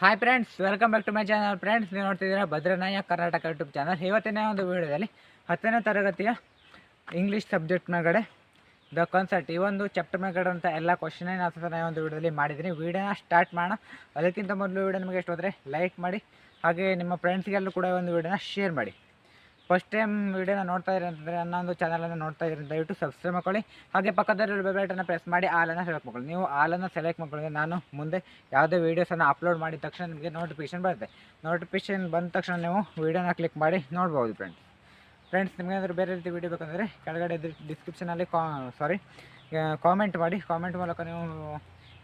Hi friends, welcome back to my channel. Friends, ನೀವು ನೋಡ್ತಿದ್ದೀರಾ ಭದ್ರನಾಯ Karnataka YouTube channel. ಇವತ್ತಿನ ಒಂದು ವಿಡಿಯೋದಲ್ಲಿ 10ನೇ ತರಗತಿಯ ಇಂಗ್ಲೀಷ್ ಸಬ್ಜೆಕ್ಟ್ ಮೇಲ್ಗಡೆ ದ ಕಾನ್ಸೆಪ್ಟ್ ಈ ಒಂದು ಚಾಪ್ಟರ್ ಮೇಲ್ಗಡೆ ಅಂತ ಎಲ್ಲ ಕ್ವಶನ್ ಆನ್ಸರ್ನ ಒಂದು ವಿಡಿಯೋದಲ್ಲಿ ಮಾಡಿದ್ದೀನಿ. ವಿಡಿಯೋನ ಸ್ಟಾರ್ಟ್ ಮಾಡೋಣ. ಅದಕ್ಕಿಂತ ಮೊದಲು ವಿಡಿಯೋ ನಿಮಗೆ ಎಷ್ಟು ಹೋದರೆ ಲೈಕ್ ಮಾಡಿ, ಹಾಗೆ ನಿಮ್ಮ ಫ್ರೆಂಡ್ಸ್ಗೆಲ್ಲೂ ಕೂಡ ಒಂದು ವಿಡಿಯೋನ ಶೇರ್ ಮಾಡಿ. ಫಸ್ಟ್ ಟೈಮ್ ವೀಡಿಯೋನ ನೋಡ್ತಾ ಇರಿ ಅಂತಂದರೆ ನನ್ನ ಒಂದು ಚಾನಲನ್ನು ನೋಡ್ತಾ ಇರಿ ದಯವಿಟ್ಟು ಸಬ್ಸ್ಕ್ರೈಬ್ ಮಾಡ್ಕೊಳ್ಳಿ. ಹಾಗೆ ಪಕ್ಕದಲ್ಲಿ ಬೆಲ್ ಬಟನ್ನ ಪ್ರೆಸ್ ಮಾಡಿ ಆಲನ್ನು ಸೆಲೆಕ್ಟ್ ಮಾಡ್ಕೊಳ್ಳಿ. ನೀವು ಆಲನ್ನು ಸೆಲೆಕ್ಟ್ ಮಾಡ್ಕೊಳ್ಳಿ, ನಾನು ಮುಂದೆ ಯಾವುದೇ ವೀಡಿಯೋಸನ್ನು ಅಪ್ಲೋಡ್ ಮಾಡಿದ ತಕ್ಷಣ ನಿಮಗೆ ನೋಟಿಫಿಕೇಷನ್ ಬರುತ್ತೆ. ನೋಟಿಫಿಕೇಷನ್ ಬಂದ ತಕ್ಷಣ ನೀವು ವೀಡಿಯೋನ ಕ್ಲಿಕ್ ಮಾಡಿ ನೋಡ್ಬೋದು. ಫ್ರೆಂಡ್ಸ್ ನಿಮಗೇನಾದರೂ ಬೇರೆ ರೀತಿ ವೀಡಿಯೋ ಬೇಕಂದರೆ ಕೆಳಗಡೆ ಡಿಸ್ಕ್ರಿಪ್ಷನಲ್ಲಿ ಕಾಮೆಂಟ್ ಮಾಡಿ. ಕಾಮೆಂಟ್ ಮೂಲಕ ನೀವು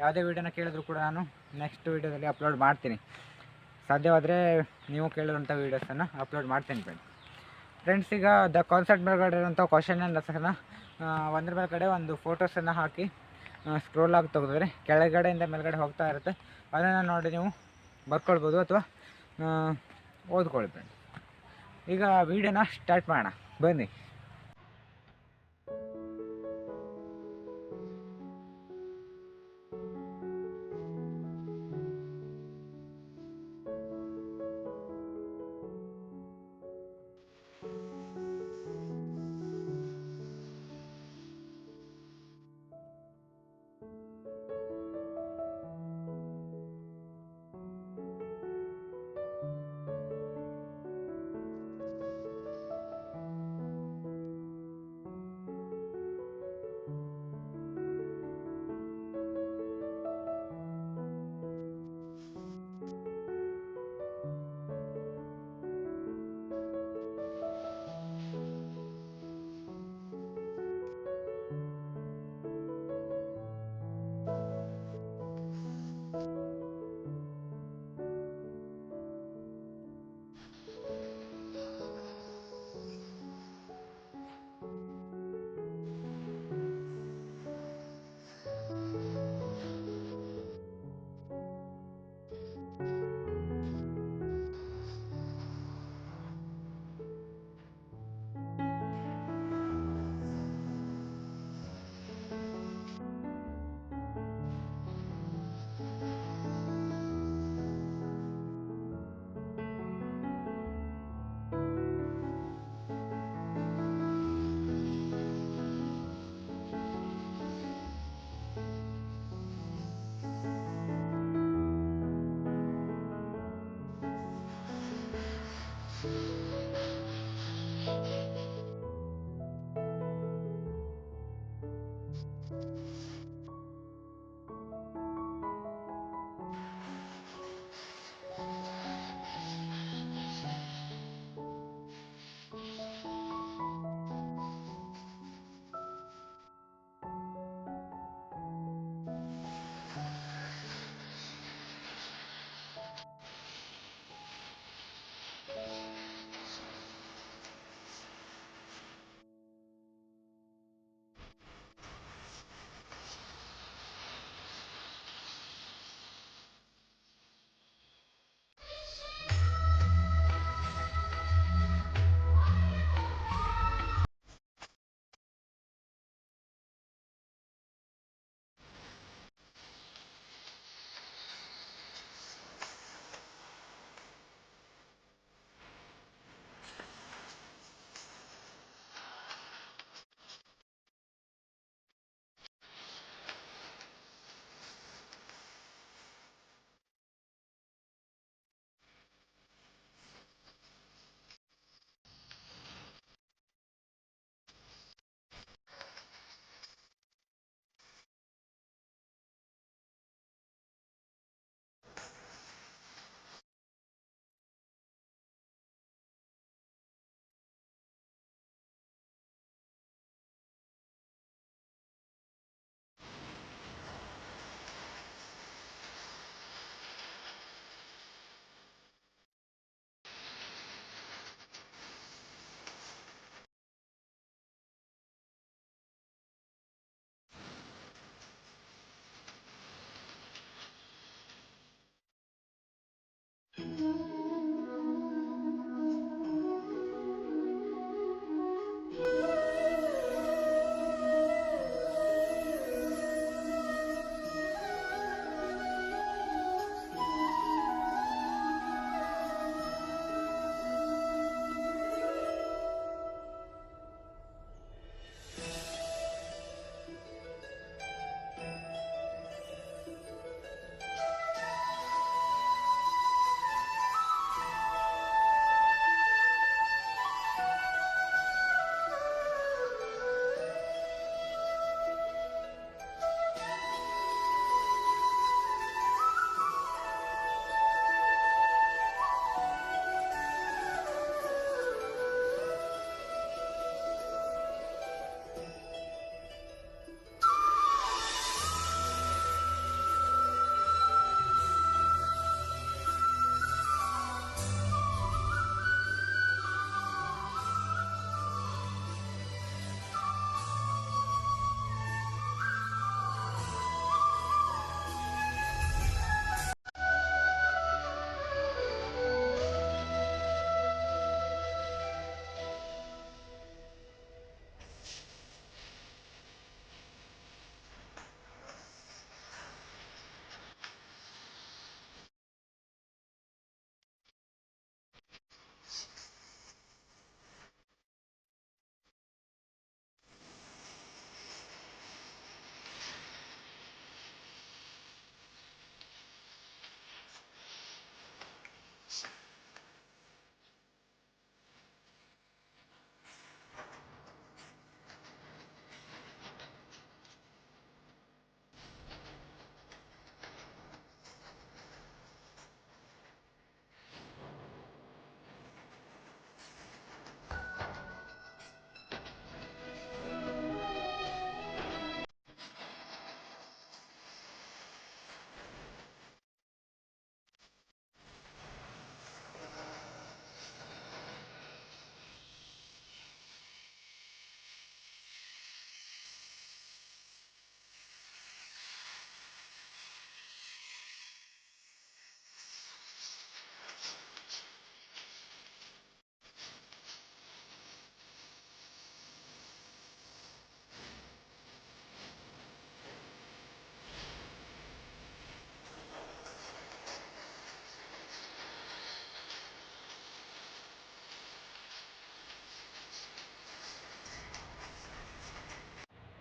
ಯಾವುದೇ ವೀಡಿಯೋನ ಕೇಳಿದ್ರು ಕೂಡ ನಾನು ನೆಕ್ಸ್ಟ್ ವೀಡಿಯೋದಲ್ಲಿ ಅಪ್ಲೋಡ್ ಮಾಡ್ತೀನಿ. ಸಾಧ್ಯವಾದರೆ ನೀವು ಕೇಳಿರುವಂಥ ವೀಡಿಯೋಸನ್ನು ಅಪ್ಲೋಡ್ ಮಾಡ್ತೀನಿ ಫ್ರೆಂಡ್ಸ್. ಈಗ ದ ಕಾನ್ಸೆಪ್ಟ್ ಮೇಲ್ಗಡೆ ಇರುವಂಥ ಕ್ವಶನ್ ಆನ್ಸರ್ನ ಒಂದ್ರ ಮೇಲ್ಗಡೆ ಒಂದು ಫೋಟೋಸನ್ನು ಹಾಕಿ ಸ್ಕ್ರೋಲ್ ಆಗಿ ತೆಗೆದ್ರೆ ಕೆಳಗಡೆಯಿಂದ ಮೇಲ್ಗಡೆ ಹೋಗ್ತಾ ಇರುತ್ತೆ. ಅದನ್ನು ನೋಡಿ ನೀವು ಬರ್ಕೊಳ್ಬೋದು ಅಥವಾ ಓದ್ಕೊಳ್ಳಿ ಫ್ರೆಂಡ್ಸ್. ಈಗ ವೀಡಿಯೋನ ಸ್ಟಾರ್ಟ್ ಮಾಡೋಣ ಬನ್ನಿ.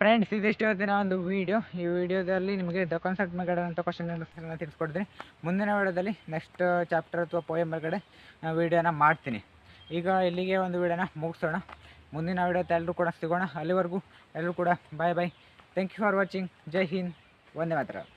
ಫ್ರೆಂಡ್ಸ್, ಇದಿಷ್ಟು ಇವತ್ತಿನ ಒಂದು ವೀಡಿಯೋ. ಈ ವಿಡಿಯೋದಲ್ಲಿ ನಿಮಗೆ ದ ಕಾನ್ಸೆಪ್ಟ್ ಮೇಗಡೆ ಅಂತ ಕ್ವಶನ್ ತಿಳಿಸ್ಕೊಡ್ತೀನಿ. ಮುಂದಿನ ವಿಡಿಯೋದಲ್ಲಿ ನೆಕ್ಸ್ಟ್ ಚಾಪ್ಟರ್ ಅಥವಾ ಪೋಯಮ್ ಮೇಲ್ಗಡೆ ವೀಡಿಯೋನ ಮಾಡ್ತೀನಿ. ಈಗ ಇಲ್ಲಿಗೆ ಒಂದು ವೀಡಿಯೋನ ಮುಗಿಸೋಣ. ಮುಂದಿನ ವಿಡಿಯೋದ ಎಲ್ಲರೂ ಕೂಡ ಸಿಗೋಣ. ಅಲ್ಲಿವರೆಗೂ ಎಲ್ಲರೂ ಕೂಡ bye bye. Thank you for watching. ಜೈ ಹಿಂದ್, ವಂದೇ ಮಾತರಂ.